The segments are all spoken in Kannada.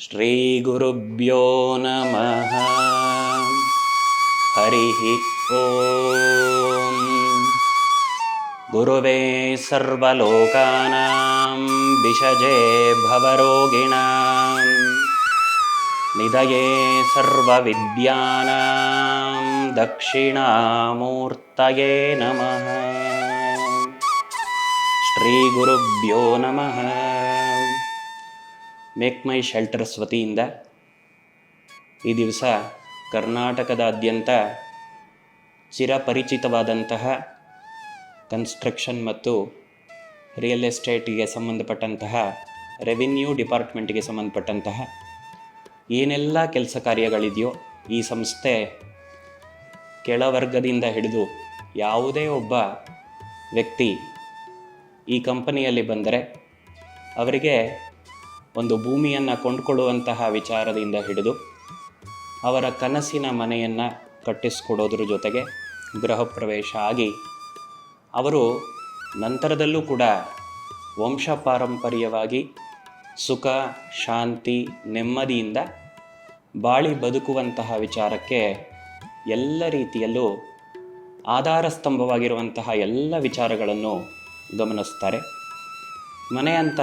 ಶ್ರೀಗುರುಭ್ಯೋ ನಮಃ. ಹರಿಃ ಓಂ. ಗುರುವೇ ಸರ್ವಲೋಕಾನಾಂ ವಿಷಜೇ ಭವರೋಗಿಣಾಂ ನಿಧಯೇ ಸರ್ವವಿದ್ಯಾನಾಂ ದಕ್ಷಿಣಾಮೂರ್ತಯೇ ನಮಃ. ಶ್ರೀಗುರುಭ್ಯೋ ನಮಃ. ಮೇಕ್ ಮೈ ಶೆಲ್ಟರ್ಸ್ ವತಿಯಿಂದ ಈ ದಿವಸ ಕರ್ನಾಟಕದಾದ್ಯಂತ ಚಿರಪರಿಚಿತವಾದಂತಹ ಕನ್ಸ್ಟ್ರಕ್ಷನ್ ಮತ್ತು ರಿಯಲ್ ಎಸ್ಟೇಟಿಗೆ ಸಂಬಂಧಪಟ್ಟಂತಹ ರೆವಿನ್ಯೂ ಡಿಪಾರ್ಟ್ಮೆಂಟ್ಗೆ ಸಂಬಂಧಪಟ್ಟಂತಹ ಏನೆಲ್ಲ ಕೆಲಸ ಕಾರ್ಯಗಳಿದೆಯೋ ಈ ಸಂಸ್ಥೆ ಕೆಳವರ್ಗದಿಂದ ಹಿಡಿದು ಯಾವುದೇ ಒಬ್ಬ ವ್ಯಕ್ತಿ ಈ ಕಂಪನಿಯಲ್ಲಿ ಬಂದರೆ ಅವರಿಗೆ ಒಂದು ಭೂಮಿಯನ್ನು ಕೊಂಡುಕೊಳ್ಳುವಂತಹ ವಿಚಾರದಿಂದ ಹಿಡಿದು ಅವರ ಕನಸಿನ ಮನೆಯನ್ನು ಕಟ್ಟಿಸಿಕೊಡೋದ್ರ ಜೊತೆಗೆ ಗೃಹ ಪ್ರವೇಶ ಆಗಿ ಅವರು ನಂತರದಲ್ಲೂ ಕೂಡ ವಂಶ ಪಾರಂಪರ್ಯವಾಗಿ ಸುಖ ಶಾಂತಿ ನೆಮ್ಮದಿಯಿಂದ ಬಾಳಿ ಬದುಕುವಂತಹ ವಿಚಾರಕ್ಕೆ ಎಲ್ಲ ರೀತಿಯಲ್ಲೂ ಆಧಾರ ಸ್ತಂಭವಾಗಿರುವಂತಹ ಎಲ್ಲ ವಿಚಾರಗಳನ್ನು ಗಮನಿಸ್ತಾರೆ. ಮನೆ ಅಂತ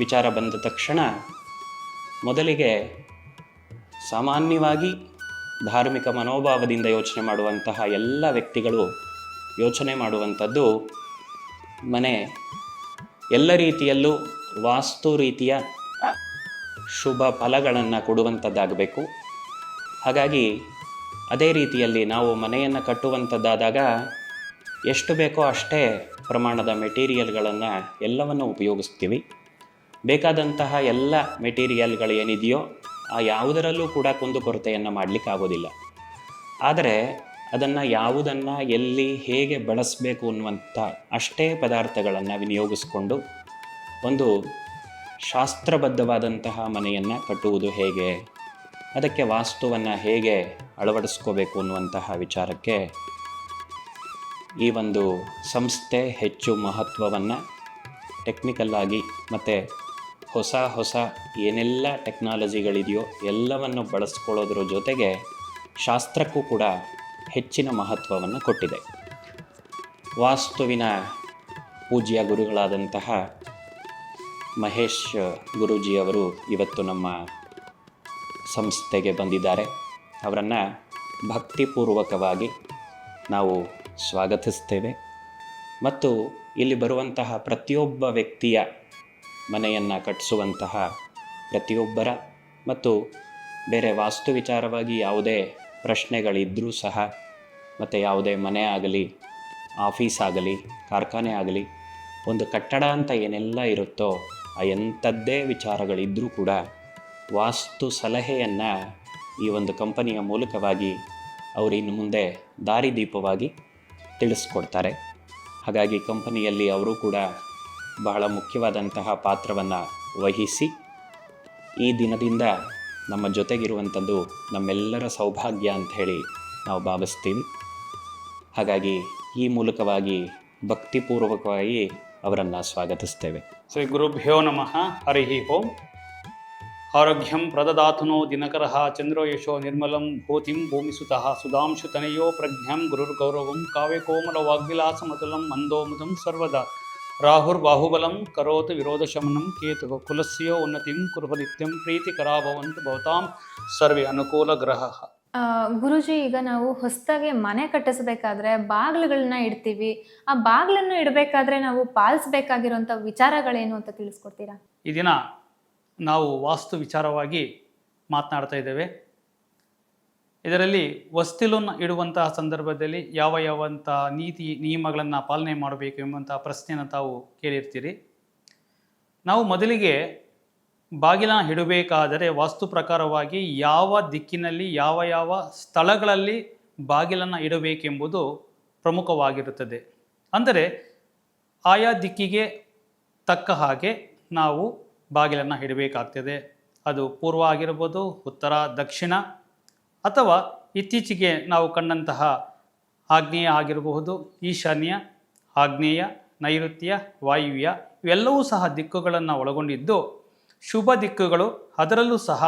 ವಿಚಾರ ಬಂದ ತಕ್ಷಣ ಮೊದಲಿಗೆ ಸಾಮಾನ್ಯವಾಗಿ ಧಾರ್ಮಿಕ ಮನೋಭಾವದಿಂದ ಯೋಚನೆ ಮಾಡುವಂತಹ ಎಲ್ಲ ವ್ಯಕ್ತಿಗಳು ಯೋಚನೆ ಮಾಡುವಂಥದ್ದು ಮನೆ ಎಲ್ಲ ರೀತಿಯಲ್ಲೂ ವಾಸ್ತು ರೀತಿಯ ಶುಭ ಫಲಗಳನ್ನು ಕೊಡುವಂಥದ್ದಾಗಬೇಕು. ಹಾಗಾಗಿ ಅದೇ ರೀತಿಯಲ್ಲಿ ನಾವು ಮನೆಯನ್ನು ಕಟ್ಟುವಂಥದ್ದಾದಾಗ ಎಷ್ಟು ಬೇಕೋ ಅಷ್ಟೇ ಪ್ರಮಾಣದ ಮೆಟೀರಿಯಲ್ಗಳನ್ನು ಎಲ್ಲವನ್ನು ಉಪಯೋಗಿಸ್ತೀವಿ. ಬೇಕಾದಂತಹ ಎಲ್ಲ ಮೆಟೀರಿಯಲ್ಗಳು ಏನಿದೆಯೋ ಆ ಯಾವುದರಲ್ಲೂ ಕೂಡ ಕುಂದುಕೊರತೆಯನ್ನು ಮಾಡಲಿಕ್ಕಾಗೋದಿಲ್ಲ. ಆದರೆ ಅದನ್ನು ಯಾವುದನ್ನು ಎಲ್ಲಿ ಹೇಗೆ ಬಳಸಬೇಕು ಅನ್ನುವಂಥ ಅಷ್ಟೇ ಪದಾರ್ಥಗಳನ್ನು ವಿನಿಯೋಗಿಸ್ಕೊಂಡು ಒಂದು ಶಾಸ್ತ್ರಬದ್ಧವಾದಂತಹ ಮನೆಯನ್ನು ಕಟ್ಟುವುದು ಹೇಗೆ, ಅದಕ್ಕೆ ವಾಸ್ತುವನ್ನು ಹೇಗೆ ಅಳವಡಿಸ್ಕೋಬೇಕು ಅನ್ನುವಂತಹ ವಿಚಾರಕ್ಕೆ ಈ ಒಂದು ಸಂಸ್ಥೆ ಹೆಚ್ಚು ಮಹತ್ವವನ್ನು ಟೆಕ್ನಿಕಲ್ಲಾಗಿ ಮತ್ತು ಹೊಸ ಏನೆಲ್ಲ ಟೆಕ್ನಾಲಜಿಗಳಿದೆಯೋ ಎಲ್ಲವನ್ನು ಬಳಸ್ಕೊಳ್ಳೋದ್ರ ಜೊತೆಗೆ ಶಾಸ್ತ್ರಕ್ಕೂ ಕೂಡ ಹೆಚ್ಚಿನ ಮಹತ್ವವನ್ನು ಕೊಟ್ಟಿದೆ. ವಾಸ್ತುವಿನ ಪೂಜ್ಯ ಗುರುಗಳಾದಂತಹ ಮಹೇಶ್ ಗುರೂಜಿಯವರು ಇವತ್ತು ನಮ್ಮ ಸಂಸ್ಥೆಗೆ ಬಂದಿದ್ದಾರೆ. ಅವರನ್ನು ಭಕ್ತಿಪೂರ್ವಕವಾಗಿ ನಾವು ಸ್ವಾಗತಿಸ್ತೇವೆ ಮತ್ತು ಇಲ್ಲಿ ಬರುವಂತಹ ಪ್ರತಿಯೊಬ್ಬ ವ್ಯಕ್ತಿಯ ಮನೆಯನ್ನು ಕಟ್ಟಿಸುವಂತಹ ಪ್ರತಿಯೊಬ್ಬರ ಮತ್ತು ಬೇರೆ ವಾಸ್ತು ವಿಚಾರವಾಗಿ ಯಾವುದೇ ಪ್ರಶ್ನೆಗಳಿದ್ದರೂ ಸಹ ಮತ್ತು ಯಾವುದೇ ಮನೆ ಆಗಲಿ ಆಫೀಸ್ ಆಗಲಿ ಕಾರ್ಖಾನೆ ಆಗಲಿ ಒಂದು ಕಟ್ಟಡ ಅಂತ ಏನೆಲ್ಲ ಇರುತ್ತೋ ಆ ಎಂಥದ್ದೇ ವಿಚಾರಗಳಿದ್ದರೂ ಕೂಡ ವಾಸ್ತು ಸಲಹೆಯನ್ನು ಈ ಒಂದು ಕಂಪನಿಯ ಮೂಲಕವಾಗಿ ಅವರು ಇನ್ನು ಮುಂದೆ ದಾರಿದೀಪವಾಗಿ ತಿಳಿಸ್ಕೊಡ್ತಾರೆ. ಹಾಗಾಗಿ ಕಂಪನಿಯಲ್ಲಿ ಅವರು ಕೂಡ ಬಹಳ ಮುಖ್ಯವಾದಂತಹ ಪಾತ್ರವನ್ನು ವಹಿಸಿ ಈ ದಿನದಿಂದ ನಮ್ಮ ಜೊತೆಗಿರುವಂಥದ್ದು ನಮ್ಮೆಲ್ಲರ ಸೌಭಾಗ್ಯ ಅಂತ ಹೇಳಿ ನಾವು ಭಾವಿಸ್ತೀವಿ. ಹಾಗಾಗಿ ಈ ಮೂಲಕವಾಗಿ ಭಕ್ತಿಪೂರ್ವಕವಾಗಿ ಅವರನ್ನು ಸ್ವಾಗತಿಸ್ತೇವೆ. ಶ್ರೀ ಗುರುಭ್ಯೋ ನಮಃ. ಹರಿಃ ಓಂ. ಆರೋಗ್ಯಂ ಪ್ರದದಾತುನೋ ದಿನಕರಃ ಚಂದ್ರೋ ಯಶೋ ನಿರ್ಮಲಂ ಭೂತಿಂ ಭೂಮಿಸುತಃ ಸುಧಾಂಶು ತನಯೋ ಪ್ರಜ್ಞಂ ಗುರುರ್ಗೌರವಂ ಕಾವ್ಯ ಕೋಮಲ ವಾಗ್ವಿಲಾಸಮತುಲಂ ಮಂದೋಮುದಂ ಸರ್ವದಾ ರಾಹುರ್ಬಾಹುಬಲಂ ಕರೋತು ವಿರೋಧಶಮನಂ ಕೇತು ಕುಲಸ್ಯೋ ಉನ್ನತಿಂ ಕುರುಹ ನಿತ್ಯಂ ಪ್ರೀತಿಕರಾಭವಂತು ಭವತಾಂ ಸರ್ವೇ ಅನುಕೂಲ ಗ್ರಹ. ಗುರುಜಿ, ಈಗ ನಾವು ಹೊಸದಾಗಿ ಮನೆ ಕಟ್ಟಿಸ್ಬೇಕಾದ್ರೆ ಬಾಗಿಲುಗಳನ್ನ ಇಡ್ತೀವಿ. ಆ ಬಾಗಿಲನ್ನು ಇಡಬೇಕಾದ್ರೆ ನಾವು ಪಾಲಿಸಬೇಕಾಗಿರುವಂಥ ವಿಚಾರಗಳೇನು ಅಂತ ತಿಳಿಸ್ಕೊಡ್ತೀರಾ? ಈ ದಿನ ನಾವು ವಾಸ್ತು ವಿಚಾರವಾಗಿ ಮಾತನಾಡ್ತಾ ಇದ್ದೇವೆ. ಇದರಲ್ಲಿ ಹೊಸ್ತಿಲನ್ನು ಇಡುವಂತಹ ಸಂದರ್ಭದಲ್ಲಿ ಯಾವಂಥ ನೀತಿ ನಿಯಮಗಳನ್ನು ಪಾಲನೆ ಮಾಡಬೇಕು ಎಂಬಂಥ ಪ್ರಶ್ನೆಯನ್ನು ತಾವು ಕೇಳಿರ್ತೀರಿ. ನಾವು ಮೊದಲಿಗೆ ಬಾಗಿಲ ಇಡಬೇಕಾದರೆ ವಾಸ್ತು ಪ್ರಕಾರವಾಗಿ ಯಾವ ದಿಕ್ಕಿನಲ್ಲಿ ಯಾವ ಸ್ಥಳಗಳಲ್ಲಿ ಬಾಗಿಲನ್ನು ಇಡಬೇಕೆಂಬುದು ಪ್ರಮುಖವಾಗಿರುತ್ತದೆ. ಅಂದರೆ ಆಯಾ ದಿಕ್ಕಿಗೆ ತಕ್ಕ ಹಾಗೆ ನಾವು ಬಾಗಿಲನ್ನು ಇಡಬೇಕಾಗ್ತದೆ. ಅದು ಪೂರ್ವ ಆಗಿರ್ಬೋದು, ಉತ್ತರ, ದಕ್ಷಿಣ ಅಥವಾ ಇತ್ತೀಚೆಗೆ ನಾವು ಕಂಡಂತಹ ಆಗ್ನೇಯ ಆಗಿರಬಹುದು, ಈಶಾನ್ಯ, ಆಗ್ನೇಯ, ನೈಋತ್ಯ, ವಾಯುವ್ಯ ಇವೆಲ್ಲವೂ ಸಹ ದಿಕ್ಕುಗಳನ್ನು ಒಳಗೊಂಡಿದ್ದು ಶುಭ ದಿಕ್ಕುಗಳು, ಅದರಲ್ಲೂ ಸಹ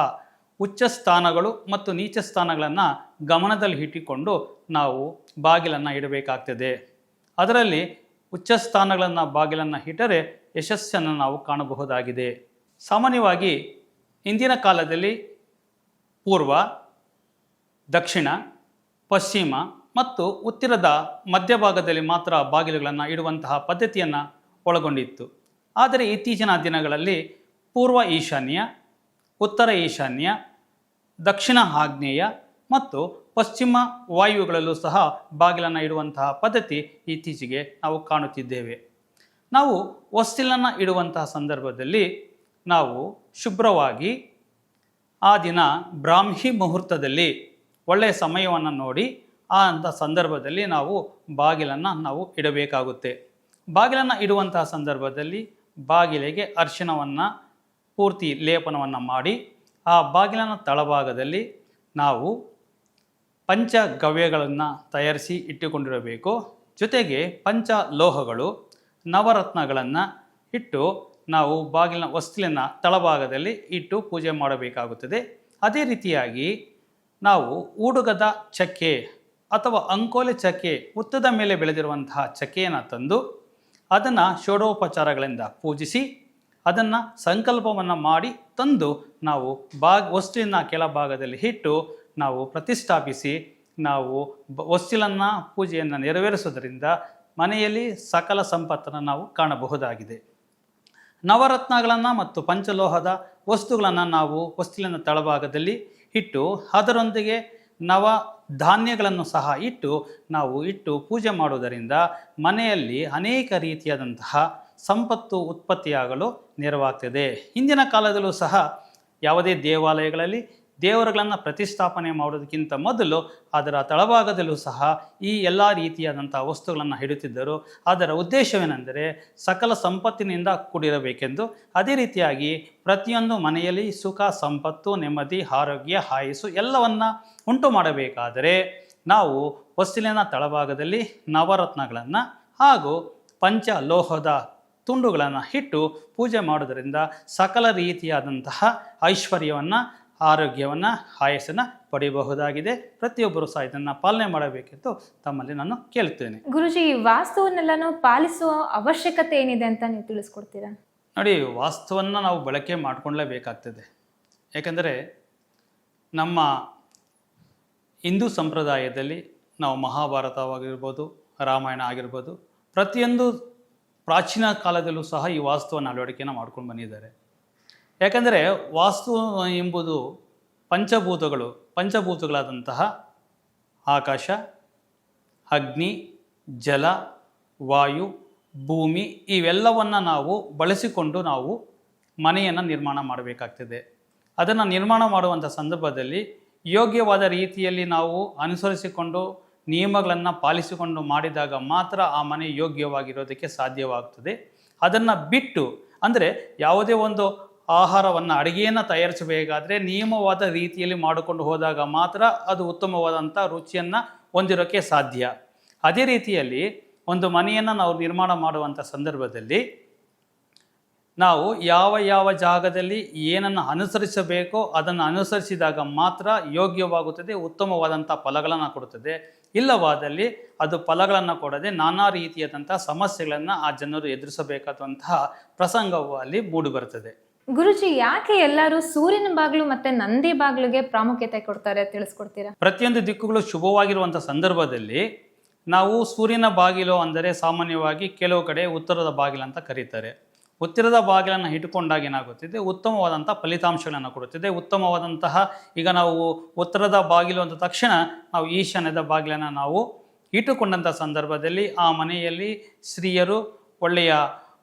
ಉಚ್ಚ ಸ್ಥಾನಗಳು ಮತ್ತು ನೀಚ ಸ್ಥಾನಗಳನ್ನು ಗಮನದಲ್ಲಿ ಇಟ್ಟುಕೊಂಡು ನಾವು ಬಾಗಿಲನ್ನು ಇಡಬೇಕಾಗ್ತದೆ. ಅದರಲ್ಲಿ ಉಚ್ಚ ಸ್ಥಾನಗಳನ್ನು ಬಾಗಿಲನ್ನು ಇಟ್ಟರೆ ಯಶಸ್ಸನ್ನು ನಾವು ಕಾಣಬಹುದಾಗಿದೆ. ಸಾಮಾನ್ಯವಾಗಿ ಇಂದಿನ ಕಾಲದಲ್ಲಿ ಪೂರ್ವ, ದಕ್ಷಿಣ, ಪಶ್ಚಿಮ ಮತ್ತು ಉತ್ತರದ ಮಧ್ಯಭಾಗದಲ್ಲಿ ಮಾತ್ರ ಬಾಗಿಲುಗಳನ್ನು ಇಡುವಂತಹ ಪದ್ಧತಿಯನ್ನು ಒಳಗೊಂಡಿತ್ತು. ಆದರೆ ಇತ್ತೀಚಿನ ದಿನಗಳಲ್ಲಿ ಪೂರ್ವ ಈಶಾನ್ಯ, ಉತ್ತರ ಈಶಾನ್ಯ, ದಕ್ಷಿಣ ಆಗ್ನೇಯ ಮತ್ತು ಪಶ್ಚಿಮ ವಾಯುಗಳಲ್ಲೂ ಸಹ ಬಾಗಿಲನ್ನು ಇಡುವಂತಹ ಪದ್ಧತಿ ಇತ್ತೀಚೆಗೆ ನಾವು ಕಾಣುತ್ತಿದ್ದೇವೆ. ನಾವು ಹೊಸ್ತಿಲನ್ನು ಇಡುವಂತಹ ಸಂದರ್ಭದಲ್ಲಿ ನಾವು ಶುಭ್ರವಾಗಿ ಆ ದಿನ ಬ್ರಾಹ್ಮಿ ಮುಹೂರ್ತದಲ್ಲಿ ಒಳ್ಳೆಯ ಸಮಯವನ್ನು ನೋಡಿ ಆ ಅಂಥ ಸಂದರ್ಭದಲ್ಲಿ ನಾವು ಬಾಗಿಲನ್ನು ನಾವು ಇಡಬೇಕಾಗುತ್ತೆ. ಬಾಗಿಲನ್ನು ಇಡುವಂತಹ ಸಂದರ್ಭದಲ್ಲಿ ಬಾಗಿಲಿಗೆ ಅರಿಶಿಣವನ್ನು ಪೂರ್ತಿ ಲೇಪನವನ್ನು ಮಾಡಿ ಆ ಬಾಗಿಲಿನ ತಳಭಾಗದಲ್ಲಿ ನಾವು ಪಂಚಗವ್ಯಗಳನ್ನು ತಯಾರಿಸಿ ಇಟ್ಟುಕೊಂಡಿರಬೇಕು. ಜೊತೆಗೆ ಪಂಚಲೋಹಗಳು, ನವರತ್ನಗಳನ್ನು ಇಟ್ಟು ನಾವು ಬಾಗಿಲಿನ ಹೊಸ್ತಿಲಿನ ತಳಭಾಗದಲ್ಲಿ ಇಟ್ಟು ಪೂಜೆ ಮಾಡಬೇಕಾಗುತ್ತದೆ. ಅದೇ ರೀತಿಯಾಗಿ ನಾವು ಊಡುಗದ ಚಕ್ಕೆ ಅಥವಾ ಅಂಕೋಲೆ ಚಕ್ಕೆ, ಹುತ್ತದ ಮೇಲೆ ಬೆಳೆದಿರುವಂತಹ ಚಕ್ಕೆಯನ್ನು ತಂದು ಅದನ್ನು ಷೋಡೋಪಚಾರಗಳಿಂದ ಪೂಜಿಸಿ ಅದನ್ನು ಸಂಕಲ್ಪವನ್ನು ಮಾಡಿ ತಂದು ನಾವು ಹೊಸ್ತಿಲಿನ ಕೆಳಭಾಗದಲ್ಲಿ ಇಟ್ಟು ನಾವು ಪ್ರತಿಷ್ಠಾಪಿಸಿ ನಾವು ಹೊಸ್ತಿಲನ್ನು ಪೂಜೆಯನ್ನು ನೆರವೇರಿಸೋದರಿಂದ ಮನೆಯಲ್ಲಿ ಸಕಲ ಸಂಪತ್ತನ್ನು ನಾವು ಕಾಣಬಹುದಾಗಿದೆ. ನವರತ್ನಗಳನ್ನು ಮತ್ತು ಪಂಚಲೋಹದ ವಸ್ತುಗಳನ್ನು ನಾವು ಹೊಸ್ತಿಲಿನ ತಳಭಾಗದಲ್ಲಿ ಇಟ್ಟು ಅದರೊಂದಿಗೆ ನವ ಧಾನ್ಯಗಳನ್ನು ಸಹ ಇಟ್ಟು ಪೂಜೆ ಮಾಡುವುದರಿಂದ ಮನೆಯಲ್ಲಿ ಅನೇಕ ರೀತಿಯಾದಂತಹ ಸಂಪತ್ತು ಉತ್ಪತ್ತಿಯಾಗಲು ನೆರವಾಗ್ತದೆ. ಇಂದಿನ ಕಾಲದಲ್ಲೂ ಸಹ ಯಾವುದೇ ದೇವಾಲಯಗಳಲ್ಲಿ ದೇವರುಗಳನ್ನು ಪ್ರತಿಷ್ಠಾಪನೆ ಮಾಡೋದಕ್ಕಿಂತ ಮೊದಲು ಅದರ ತಳಭಾಗದಲ್ಲೂ ಸಹ ಈ ಎಲ್ಲ ರೀತಿಯಾದಂಥ ವಸ್ತುಗಳನ್ನು ಇಡುತ್ತಿದ್ದರು. ಅದರ ಉದ್ದೇಶವೇನೆಂದರೆ ಸಕಲ ಸಂಪತ್ತಿನಿಂದ ಕೂಡಿರಬೇಕೆಂದು. ಅದೇ ರೀತಿಯಾಗಿ ಪ್ರತಿಯೊಂದು ಮನೆಯಲ್ಲಿ ಸುಖ, ಸಂಪತ್ತು, ನೆಮ್ಮದಿ, ಆರೋಗ್ಯ, ಆಯಸ್ಸು ಎಲ್ಲವನ್ನು ಉಂಟು ಮಾಡಬೇಕಾದರೆ ನಾವು ಹೊಸ್ತಿಲಿನ ತಳಭಾಗದಲ್ಲಿ ನವರತ್ನಗಳನ್ನು ಹಾಗೂ ಪಂಚಲೋಹದ ತುಂಡುಗಳನ್ನು ಇಟ್ಟು ಪೂಜೆ ಮಾಡೋದರಿಂದ ಸಕಲ ರೀತಿಯಾದಂತಹ ಐಶ್ವರ್ಯವನ್ನು, ಆರೋಗ್ಯವನ್ನು, ಆಯಸ್ಸನ್ನು ಪಡೆಯಬಹುದಾಗಿದೆ. ಪ್ರತಿಯೊಬ್ಬರು ಸಹ ಇದನ್ನು ಪಾಲನೆ ಮಾಡಬೇಕೆಂದು ತಮ್ಮಲ್ಲಿ ನಾನು ಕೇಳುತ್ತೇನೆ. ಗುರುಜಿ, ಈ ವಾಸ್ತುವನ್ನೆಲ್ಲನೂ ಪಾಲಿಸುವ ಅವಶ್ಯಕತೆ ಏನಿದೆ ಅಂತ ನೀವು ತಿಳಿಸ್ಕೊಡ್ತೀರಾ? ನೋಡಿ, ವಾಸ್ತುವನ್ನು ನಾವು ಬಳಕೆ ಮಾಡಿಕೊಳ್ಳಲೇಬೇಕಾಗ್ತದೆ. ಯಾಕೆಂದರೆ ನಮ್ಮ ಹಿಂದೂ ಸಂಪ್ರದಾಯದಲ್ಲಿ ನಾವು ಮಹಾಭಾರತವಾಗಿರ್ಬೋದು, ರಾಮಾಯಣ ಆಗಿರ್ಬೋದು, ಪ್ರತಿಯೊಂದು ಪ್ರಾಚೀನ ಕಾಲದಲ್ಲೂ ಸಹ ಈ ವಾಸ್ತುವನ್ನು ಅಳವಡಿಕೆಯನ್ನು ಮಾಡ್ಕೊಂಡು ಬಂದಿದ್ದಾರೆ. ಯಾಕಂದರೆ ವಾಸ್ತು ಎಂಬುದು ಪಂಚಭೂತಗಳಾದಂತಹ ಆಕಾಶ, ಅಗ್ನಿ, ಜಲ, ವಾಯು, ಭೂಮಿ ಇವೆಲ್ಲವನ್ನು ನಾವು ಬಳಸಿಕೊಂಡು ನಾವು ಮನೆಯನ್ನು ನಿರ್ಮಾಣ ಮಾಡಬೇಕಾಗ್ತದೆ. ಅದನ್ನು ನಿರ್ಮಾಣ ಮಾಡುವಂಥ ಸಂದರ್ಭದಲ್ಲಿ ಯೋಗ್ಯವಾದ ರೀತಿಯಲ್ಲಿ ನಾವು ಅನುಸರಿಸಿಕೊಂಡು ನಿಯಮಗಳನ್ನು ಪಾಲಿಸಿಕೊಂಡು ಮಾಡಿದಾಗ ಮಾತ್ರ ಆ ಮನೆ ಯೋಗ್ಯವಾಗಿರೋದಕ್ಕೆ ಸಾಧ್ಯವಾಗ್ತದೆ. ಅದನ್ನು ಬಿಟ್ಟು ಅಂದರೆ ಯಾವುದೇ ಒಂದು ಆಹಾರವನ್ನು, ಅಡುಗೆಯನ್ನು ತಯಾರಿಸಬೇಕಾದ್ರೆ ನಿಯಮವಾದ ರೀತಿಯಲ್ಲಿ ಮಾಡಿಕೊಂಡು ಹೋದಾಗ ಮಾತ್ರ ಅದು ಉತ್ತಮವಾದಂಥ ರುಚಿಯನ್ನು ಹೊಂದಿರೋಕ್ಕೆ ಸಾಧ್ಯ. ಅದೇ ರೀತಿಯಲ್ಲಿ ಒಂದು ಮನೆಯನ್ನು ನಾವು ನಿರ್ಮಾಣ ಮಾಡುವಂಥ ಸಂದರ್ಭದಲ್ಲಿ ನಾವು ಯಾವ ಜಾಗದಲ್ಲಿ ಏನನ್ನು ಅನುಸರಿಸಬೇಕೋ ಅದನ್ನು ಅನುಸರಿಸಿದಾಗ ಮಾತ್ರ ಯೋಗ್ಯವಾಗುತ್ತದೆ, ಉತ್ತಮವಾದಂಥ ಫಲಗಳನ್ನು ಕೊಡುತ್ತದೆ. ಇಲ್ಲವಾದಲ್ಲಿ ಅದು ಫಲಗಳನ್ನು ಕೊಡದೆ ನಾನಾ ರೀತಿಯಾದಂಥ ಸಮಸ್ಯೆಗಳನ್ನು ಆ ಜನರು ಎದುರಿಸಬೇಕಾದಂತಹ ಪ್ರಸಂಗವು ಅಲ್ಲಿ ಮೂಡಿಬರುತ್ತದೆ. ಗುರುಜಿ, ಯಾಕೆ ಎಲ್ಲರೂ ಸೂರ್ಯನ ಬಾಗಿಲು ಮತ್ತೆ ನಂದಿ ಬಾಗಿಲಿಗೆ ಪ್ರಾಮುಖ್ಯತೆ ಕೊಡ್ತಾರೆ ತಿಳಿಸ್ಕೊಡ್ತೀರಾ? ಪ್ರತಿಯೊಂದು ದಿಕ್ಕುಗಳು ಶುಭವಾಗಿರುವಂಥ ಸಂದರ್ಭದಲ್ಲಿ ನಾವು ಸೂರ್ಯನ ಬಾಗಿಲು ಅಂದರೆ ಸಾಮಾನ್ಯವಾಗಿ ಕೆಲವು ಕಡೆ ಉತ್ತರದ ಬಾಗಿಲು ಅಂತ ಕರೀತಾರೆ. ಉತ್ತರದ ಬಾಗಿಲನ್ನು ಇಟ್ಟುಕೊಂಡಾಗ ಏನಾಗುತ್ತಿದೆ, ಉತ್ತಮವಾದಂಥ ಫಲಿತಾಂಶಗಳನ್ನು ಕೊಡುತ್ತಿದೆ. ಉತ್ತಮವಾದಂತಹ ಈಗ ನಾವು ಉತ್ತರದ ಬಾಗಿಲು ಅಂದ ತಕ್ಷಣ ನಾವು ಈಶಾನ್ಯದ ಬಾಗಿಲನ್ನು ನಾವು ಇಟ್ಟುಕೊಂಡಂಥ ಸಂದರ್ಭದಲ್ಲಿ ಆ ಮನೆಯಲ್ಲಿ ಸ್ತ್ರೀಯರು ಒಳ್ಳೆಯ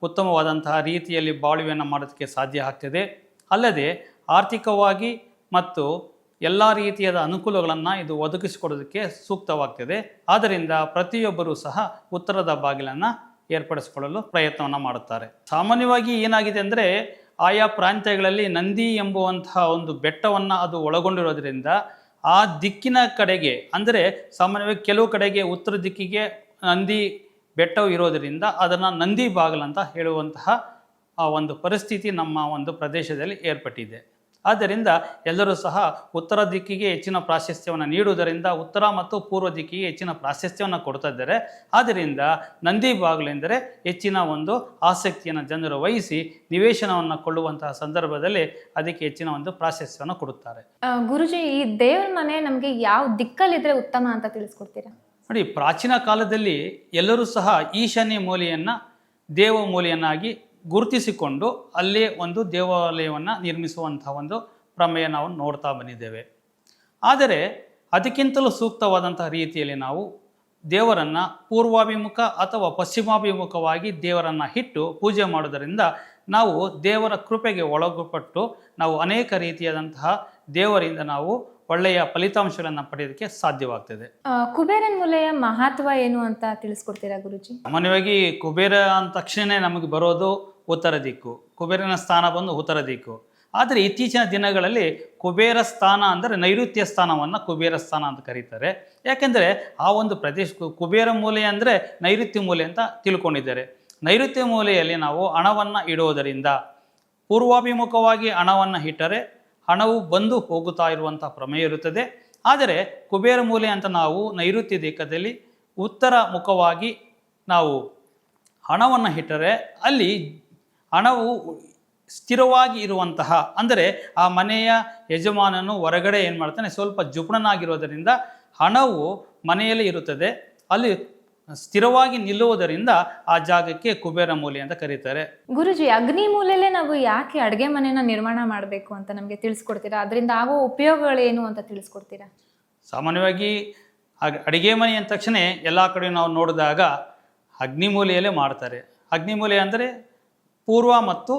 ಉತ್ತಮವಾದಂತಹ ರೀತಿಯಲ್ಲಿ ಬಾಳ್ವೆಯನ್ನು ಮಾಡೋದಕ್ಕೆ ಸಾಧ್ಯ ಆಗ್ತದೆ. ಅಲ್ಲದೆ ಆರ್ಥಿಕವಾಗಿ ಮತ್ತು ಎಲ್ಲ ರೀತಿಯಾದ ಅನುಕೂಲಗಳನ್ನು ಇದು ಒದಗಿಸಿಕೊಡೋದಕ್ಕೆ ಸೂಕ್ತವಾಗ್ತದೆ. ಆದ್ದರಿಂದ ಪ್ರತಿಯೊಬ್ಬರೂ ಸಹ ಉತ್ತರದ ಬಾಗಿಲನ್ನು ಏರ್ಪಡಿಸಿಕೊಳ್ಳಲು ಪ್ರಯತ್ನವನ್ನು ಮಾಡುತ್ತಾರೆ. ಸಾಮಾನ್ಯವಾಗಿ ಏನಾಗಿದೆ ಅಂದರೆ ಆಯಾ ಪ್ರಾಂತ್ಯಗಳಲ್ಲಿ ನಂದಿ ಎಂಬುವಂತಹ ಒಂದು ಬೆಟ್ಟವನ್ನು ಅದು ಒಳಗೊಂಡಿರೋದ್ರಿಂದ ಆ ದಿಕ್ಕಿನ ಕಡೆಗೆ ಅಂದರೆ ಸಾಮಾನ್ಯವಾಗಿ ಕೆಲವು ಕಡೆಗೆ ಉತ್ತರ ದಿಕ್ಕಿಗೆ ನಂದಿ ಬೆಟ್ಟವು ಇರೋದರಿಂದ ಅದನ್ನು ನಂದಿ ಬಾಗಿಲು ಅಂತ ಹೇಳುವಂತಹ ಆ ಒಂದು ಪರಿಸ್ಥಿತಿ ನಮ್ಮ ಒಂದು ಪ್ರದೇಶದಲ್ಲಿ ಏರ್ಪಟ್ಟಿದೆ. ಆದ್ದರಿಂದ ಎಲ್ಲರೂ ಸಹ ಉತ್ತರ ದಿಕ್ಕಿಗೆ ಹೆಚ್ಚಿನ ಪ್ರಾಶಸ್ತ್ಯವನ್ನು ನೀಡುವುದರಿಂದ ಉತ್ತರ ಮತ್ತು ಪೂರ್ವ ದಿಕ್ಕಿಗೆ ಹೆಚ್ಚಿನ ಪ್ರಾಶಸ್ತ್ಯವನ್ನು ಕೊಡ್ತಾ ಇದ್ದಾರೆ. ಆದ್ದರಿಂದ ನಂದಿ ಬಾಗಿಲೆಂದರೆ ಹೆಚ್ಚಿನ ಒಂದು ಆಸಕ್ತಿಯನ್ನು ಜನರು ವಹಿಸಿ ನಿವೇಶನವನ್ನು ಕೊಳ್ಳುವಂತಹ ಸಂದರ್ಭದಲ್ಲಿ ಅದಕ್ಕೆ ಹೆಚ್ಚಿನ ಒಂದು ಪ್ರಾಶಸ್ತ್ಯವನ್ನು ಕೊಡುತ್ತಾರೆ. ಗುರುಜಿ, ಈ ದೇವ್ರ ಮನೆ ನಮಗೆ ಯಾವ ದಿಕ್ಕಲ್ಲಿದ್ರೆ ಉತ್ತಮ ಅಂತ ತಿಳಿಸ್ಕೊಡ್ತೀರಾ? ನೋಡಿ, ಪ್ರಾಚೀನ ಕಾಲದಲ್ಲಿ ಎಲ್ಲರೂ ಸಹ ಈಶಾನ್ಯ ಮೂಲೆಯನ್ನು ದೇವ ಮೂಲೆಯನ್ನಾಗಿ ಗುರುತಿಸಿಕೊಂಡು ಅಲ್ಲೇ ಒಂದು ದೇವಾಲಯವನ್ನು ನಿರ್ಮಿಸುವಂಥ ಒಂದು ಪ್ರಮೇಯ ನಾವು ನೋಡ್ತಾ ಬಂದಿದ್ದೇವೆ. ಆದರೆ ಅದಕ್ಕಿಂತಲೂ ಸೂಕ್ತವಾದಂತಹ ರೀತಿಯಲ್ಲಿ ನಾವು ದೇವರನ್ನು ಪೂರ್ವಾಭಿಮುಖ ಅಥವಾ ಪಶ್ಚಿಮಾಭಿಮುಖವಾಗಿ ದೇವರನ್ನು ಇಟ್ಟು ಪೂಜೆ ಮಾಡೋದರಿಂದ ನಾವು ದೇವರ ಕೃಪೆಗೆ ಒಳಪಟ್ಟು ನಾವು ಅನೇಕ ರೀತಿಯಾದಂತಹ ದೇವರಿಂದ ನಾವು ಒಳ್ಳೆಯ ಫಲಿತಾಂಶಗಳನ್ನು ಪಡೆಯೋದಕ್ಕೆ ಸಾಧ್ಯವಾಗ್ತದೆ. ಕುಬೇರನ ಮೂಲೆಯ ಮಹತ್ವ ಏನು ಅಂತ ತಿಳಿಸ್ಕೊಡ್ತೀರಾ ಗುರುಜಿ? ಸಾಮಾನ್ಯವಾಗಿ ಕುಬೇರ ಅಂದ ತಕ್ಷಣ ನಮಗೆ ಬರೋದು ಉತ್ತರ ದಿಕ್ಕು, ಕುಬೇರನ ಸ್ಥಾನ ಬಂದು ಉತ್ತರ ದಿಕ್ಕು. ಆದರೆ ಇತ್ತೀಚಿನ ದಿನಗಳಲ್ಲಿ ಕುಬೇರ ಸ್ಥಾನ ಅಂದರೆ ನೈಋತ್ಯ ಸ್ಥಾನವನ್ನು ಕುಬೇರ ಸ್ಥಾನ ಅಂತ ಕರೀತಾರೆ. ಯಾಕೆಂದರೆ ಆ ಒಂದು ಪ್ರದೇಶ ಕುಬೇರ ಮೂಲೆ ಅಂದರೆ ನೈಋತ್ಯ ಮೂಲೆ ಅಂತ ತಿಳ್ಕೊಂಡಿದ್ದಾರೆ. ನೈಋತ್ಯ ಮೂಲೆಯಲ್ಲಿ ನಾವು ಹಣವನ್ನು ಇಡುವುದರಿಂದ ಪೂರ್ವಾಭಿಮುಖವಾಗಿ ಹಣವನ್ನು ಇಟ್ಟರೆ ಹಣವು ಬಂದು ಹೋಗುತ್ತಾ ಇರುವಂಥ ಪ್ರಮೇಯ ಇರುತ್ತದೆ. ಆದರೆ ಕುಬೇರ ಮೂಲೆ ಅಂತ ನಾವು ನೈಋತ್ಯ ದಿಕ್ಕದಲ್ಲಿ ಉತ್ತರ ಮುಖವಾಗಿ ನಾವು ಹಣವನ್ನು ಇಟ್ಟರೆ ಅಲ್ಲಿ ಹಣವು ಸ್ಥಿರವಾಗಿ ಇರುವಂತಹ, ಅಂದರೆ ಆ ಮನೆಯ ಯಜಮಾನನು ಹೊರಗಡೆ ಏನು ಮಾಡ್ತಾನೆ, ಸ್ವಲ್ಪ ಜುಪಣನಾಗಿರೋದರಿಂದ ಹಣವು ಮನೆಯಲ್ಲಿ ಇರುತ್ತದೆ, ಅಲ್ಲಿ ಸ್ಥಿರವಾಗಿ ನಿಲ್ಲುವುದರಿಂದ ಆ ಜಾಗಕ್ಕೆ ಕುಬೇರ ಮೂಲೆ ಅಂತ ಕರೀತಾರೆ. ಗುರುಜಿ, ಅಗ್ನಿ ಮೂಲೆಯಲ್ಲೇ ನಾವು ಯಾಕೆ ಅಡುಗೆ ಮನೆನ ನಿರ್ಮಾಣ ಮಾಡಬೇಕು ಅಂತ ನಮಗೆ ತಿಳಿಸ್ಕೊಡ್ತೀರಾ? ಅದರಿಂದ ಆಗೋ ಉಪಯೋಗಗಳೇನು ಅಂತ ತಿಳಿಸ್ಕೊಡ್ತೀರಾ? ಸಾಮಾನ್ಯವಾಗಿ ಅಡುಗೆ ಮನೆ ಅಂದ ತಕ್ಷಣ ಎಲ್ಲ ಕಡೆ ನಾವು ನೋಡಿದಾಗ ಅಗ್ನಿ ಮೂಲೆಯಲ್ಲೇ ಮಾಡ್ತಾರೆ. ಅಗ್ನಿ ಮೂಲೆ ಅಂದರೆ ಪೂರ್ವ ಮತ್ತು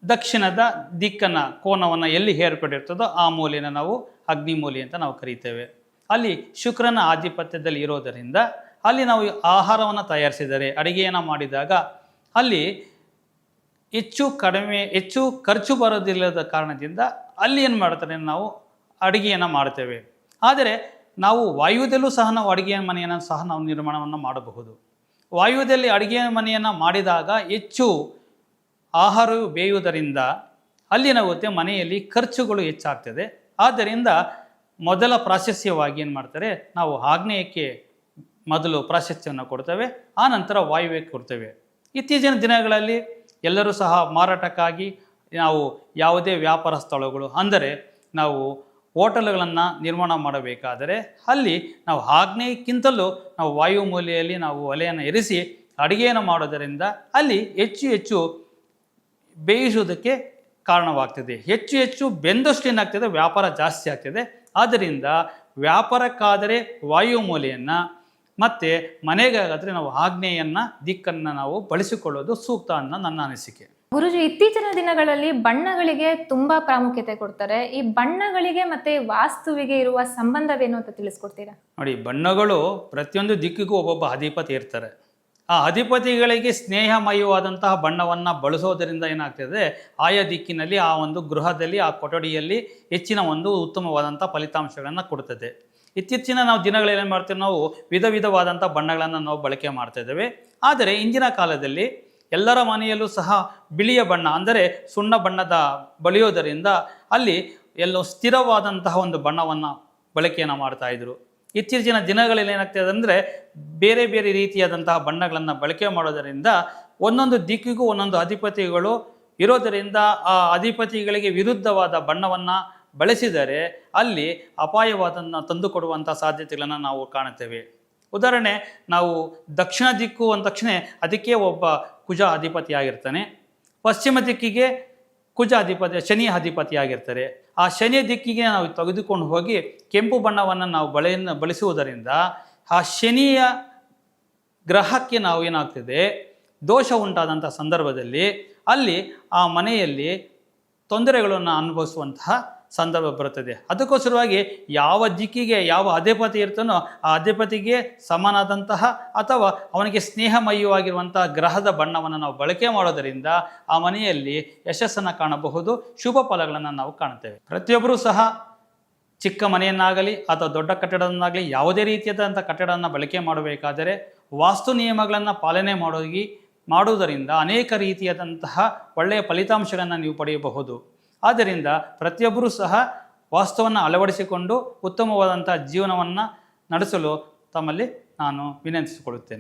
ದಕ್ಷಿಣದ ದಿಕ್ಕನ್ನು, ಕೋನವನ್ನು ಎಲ್ಲಿ ಏರ್ಪಟ್ಟಿರ್ತದೋ ಆ ಮೂಲೆಯನ್ನು ನಾವು ಅಗ್ನಿ ಮೂಲೆ ಅಂತ ನಾವು ಕರೀತೇವೆ. ಅಲ್ಲಿ ಶುಕ್ರನ ಆಧಿಪತ್ಯದಲ್ಲಿ ಇರೋದರಿಂದ ಅಲ್ಲಿ ನಾವು ಆಹಾರವನ್ನು ತಯಾರಿಸಿದರೆ, ಅಡುಗೆಯನ್ನು ಮಾಡಿದಾಗ ಅಲ್ಲಿ ಹೆಚ್ಚು ಖರ್ಚು ಬರೋದಿಲ್ಲದ ಕಾರಣದಿಂದ ಅಲ್ಲಿ ಏನು ಮಾಡ್ತಾರೆ, ನಾವು ಅಡುಗೆಯನ್ನು ಮಾಡ್ತೇವೆ. ಆದರೆ ನಾವು ವಾಯುವ್ಯದಲ್ಲೂ ಸಹ ನಾವು ಅಡುಗೆ ಮನೆಯನ್ನು ಸಹ ನಾವು ನಿರ್ಮಾಣವನ್ನು ಮಾಡಬಹುದು. ವಾಯುವ್ಯದಲ್ಲಿ ಅಡುಗೆ ಮನೆಯನ್ನು ಮಾಡಿದಾಗ ಹೆಚ್ಚು ಆಹಾರವು ಬೇಯುವುದರಿಂದ ಅಲ್ಲಿನಾಗುತ್ತೆ ಮನೆಯಲ್ಲಿ ಖರ್ಚುಗಳು ಹೆಚ್ಚಾಗ್ತದೆ. ಆದ್ದರಿಂದ ಮೊದಲ ಪ್ರಾಶಸ್ತ್ಯವಾಗಿ ಏನು ಮಾಡ್ತಾರೆ, ನಾವು ಆಗ್ನೇಯಕ್ಕೆ ಮೊದಲು ಪ್ರಾಶಸ್ತ್ಯವನ್ನು ಕೊಡ್ತೇವೆ, ಆ ನಂತರ ವಾಯುವ್ಯಕ್ಕೆ ಕೊಡ್ತೇವೆ. ಇತ್ತೀಚಿನ ದಿನಗಳಲ್ಲಿ ಎಲ್ಲರೂ ಸಹ ಮಾರಾಟಕ್ಕಾಗಿ ನಾವು ಯಾವುದೇ ವ್ಯಾಪಾರ ಸ್ಥಳಗಳು, ಅಂದರೆ ನಾವು ಹೋಟೆಲ್ಗಳನ್ನು ನಿರ್ಮಾಣ ಮಾಡಬೇಕಾದರೆ ಅಲ್ಲಿ ನಾವು ಆಗ್ನೇಯಕ್ಕಿಂತಲೂ ನಾವು ವಾಯು ಮೂಲೆಯಲ್ಲಿ ನಾವು ಒಲೆಯನ್ನು ಇರಿಸಿ ಅಡುಗೆಯನ್ನು ಮಾಡೋದರಿಂದ ಅಲ್ಲಿ ಹೆಚ್ಚು ಬೇಯಿಸುವುದಕ್ಕೆ ಕಾರಣವಾಗ್ತದೆ. ಹೆಚ್ಚು ಬೆಂದಷ್ಟು ಏನಾಗ್ತದೆ, ವ್ಯಾಪಾರ ಜಾಸ್ತಿ ಆಗ್ತದೆ. ಆದ್ದರಿಂದ ವ್ಯಾಪಾರಕ್ಕಾದರೆ ವಾಯು ಮೂಲೆಯನ್ನು ಮತ್ತು ಮನೆಗಾದರೆ ನಾವು ಆಗ್ನೇಯನ್ನು ದಿಕ್ಕನ್ನು ನಾವು ಬಳಸಿಕೊಳ್ಳೋದು ಸೂಕ್ತ ಅನ್ನೋ ನನ್ನ ಅನಿಸಿಕೆ. ಗುರುಜಿ, ಇತ್ತೀಚಿನ ದಿನಗಳಲ್ಲಿ ಬಣ್ಣಗಳಿಗೆ ತುಂಬಾ ಪ್ರಾಮುಖ್ಯತೆ ಕೊಡ್ತಾರೆ. ಈ ಬಣ್ಣಗಳಿಗೆ ಮತ್ತೆ ವಾಸ್ತುವಿಗೆ ಇರುವ ಸಂಬಂಧವೇನು ಅಂತ ತಿಳಿಸ್ಕೊಡ್ತೀರಾ? ನೋಡಿ, ಬಣ್ಣಗಳು ಪ್ರತಿಯೊಂದು ದಿಕ್ಕಿಗೂ ಒಬ್ಬೊಬ್ಬ ಅಧಿಪತಿ ಇರ್ತಾರೆ. ಆ ಅಧಿಪತಿಗಳಿಗೆ ಸ್ನೇಹಮಯವಾದಂತಹ ಬಣ್ಣವನ್ನು ಬಳಸೋದರಿಂದ ಏನಾಗ್ತದೆ, ಆಯಾ ದಿಕ್ಕಿನಲ್ಲಿ ಆ ಒಂದು ಗೃಹದಲ್ಲಿ ಆ ಕೊಠಡಿಯಲ್ಲಿ ಹೆಚ್ಚಿನ ಒಂದು ಉತ್ತಮವಾದಂಥ ಫಲಿತಾಂಶಗಳನ್ನು ಕೊಡ್ತದೆ. ಇತ್ತೀಚಿನ ನಾವು ದಿನಗಳಲ್ಲಿ ಏನು ಮಾಡ್ತೇವೆ, ನಾವು ವಿಧವಾದಂಥ ಬಣ್ಣಗಳನ್ನು ನಾವು ಬಳಕೆ ಮಾಡ್ತಾ ಇದ್ದೇವೆ. ಆದರೆ ಇಂದಿನ ಕಾಲದಲ್ಲಿ ಎಲ್ಲರ ಮನೆಯಲ್ಲೂ ಸಹ ಬಿಳಿಯ ಬಣ್ಣ, ಅಂದರೆ ಸುಣ್ಣ ಬಣ್ಣದ ಬಳಿಯೋದರಿಂದ ಅಲ್ಲಿ ಎಲ್ಲೋ ಸ್ಥಿರವಾದಂತಹ ಒಂದು ಬಣ್ಣವನ್ನು ಬಳಕೆಯನ್ನು ಮಾಡ್ತಾಯಿದ್ರು. ಇತ್ತೀಚಿನ ದಿನಗಳಲ್ಲಿ ಏನಾಗ್ತದೆ ಅಂದರೆ ಬೇರೆ ರೀತಿಯಾದಂತಹ ಬಣ್ಣಗಳನ್ನು ಬಳಕೆ ಮಾಡೋದರಿಂದ ಒಂದೊಂದು ದಿಕ್ಕಿಗೂ ಒಂದೊಂದು ಅಧಿಪತಿಗಳು ಇರೋದರಿಂದ ಆ ಅಧಿಪತಿಗಳಿಗೆ ವಿರುದ್ಧವಾದ ಬಣ್ಣವನ್ನು ಬಳಸಿದರೆ ಅಲ್ಲಿ ಅಪಾಯವಾದನ್ನು ತಂದುಕೊಡುವಂಥ ಸಾಧ್ಯತೆಗಳನ್ನು ನಾವು ಕಾಣುತ್ತೇವೆ. ಉದಾಹರಣೆ, ನಾವು ದಕ್ಷಿಣ ದಿಕ್ಕು ಅಂದ ತಕ್ಷಣ ಅದಕ್ಕೆ ಒಬ್ಬ ಕುಜ ಅಧಿಪತಿಯಾಗಿರ್ತಾನೆ. ಪಶ್ಚಿಮ ದಿಕ್ಕಿಗೆ ಶನಿ ಅಧಿಪತಿಯಾಗಿರ್ತಾರೆ. ಆ ಶನಿಯ ದಿಕ್ಕಿಗೆ ನಾವು ತೆಗೆದುಕೊಂಡು ಹೋಗಿ ಕೆಂಪು ಬಣ್ಣವನ್ನು ನಾವು ಬಳಸುವುದರಿಂದ ಆ ಶನಿಯ ಗ್ರಹಕ್ಕೆ ನಾವು ಏನಾಗ್ತದೆ, ದೋಷ ಉಂಟಾದಂಥ ಸಂದರ್ಭದಲ್ಲಿ ಅಲ್ಲಿ ಆ ಮನೆಯಲ್ಲಿ ತೊಂದರೆಗಳನ್ನು ಅನುಭವಿಸುವಂತಹ ಸಂದರ್ಭ ಬರುತ್ತದೆ. ಅದಕ್ಕೋಸ್ಕರವಾಗಿ ಯಾವ ದಿಕ್ಕಿಗೆ ಯಾವ ಅಧಿಪತಿ ಇರ್ತಾನೋ ಆ ಅಧಿಪತಿಗೆ ಸಮನಾದಂತಹ ಅಥವಾ ಅವನಿಗೆ ಸ್ನೇಹಮಯವಾಗಿರುವಂತಹ ಗ್ರಹದ ಬಣ್ಣವನ್ನು ನಾವು ಬಳಕೆ ಮಾಡೋದರಿಂದ ಆ ಮನೆಯಲ್ಲಿ ಯಶಸ್ಸನ್ನು ಕಾಣಬಹುದು, ಶುಭ ಫಲಗಳನ್ನು ನಾವು ಕಾಣುತ್ತೇವೆ. ಪ್ರತಿಯೊಬ್ಬರೂ ಸಹ ಚಿಕ್ಕ ಮನೆಯನ್ನಾಗಲಿ ಅಥವಾ ದೊಡ್ಡ ಕಟ್ಟಡವನ್ನಾಗಲಿ ಯಾವುದೇ ರೀತಿಯಾದಂಥ ಕಟ್ಟಡವನ್ನು ಬಳಕೆ ಮಾಡಬೇಕಾದರೆ ವಾಸ್ತು ನಿಯಮಗಳನ್ನು ಪಾಲನೆ ಮಾಡೋಗಿ ಮಾಡುವುದರಿಂದ ಅನೇಕ ರೀತಿಯಾದಂತಹ ಒಳ್ಳೆಯ ಫಲಿತಾಂಶಗಳನ್ನು ನೀವು ಪಡೆಯಬಹುದು. ಆದ್ದರಿಂದ ಪ್ರತಿಯೊಬ್ಬರೂ ಸಹ ವಾಸ್ತುವನ್ನು ಅಳವಡಿಸಿಕೊಂಡು ಉತ್ತಮವಾದಂಥ ಜೀವನವನ್ನು ನಡೆಸಲು ತಮ್ಮಲ್ಲಿ ನಾನು ವಿನಂತಿಸಿಕೊಳ್ಳುತ್ತೇನೆ.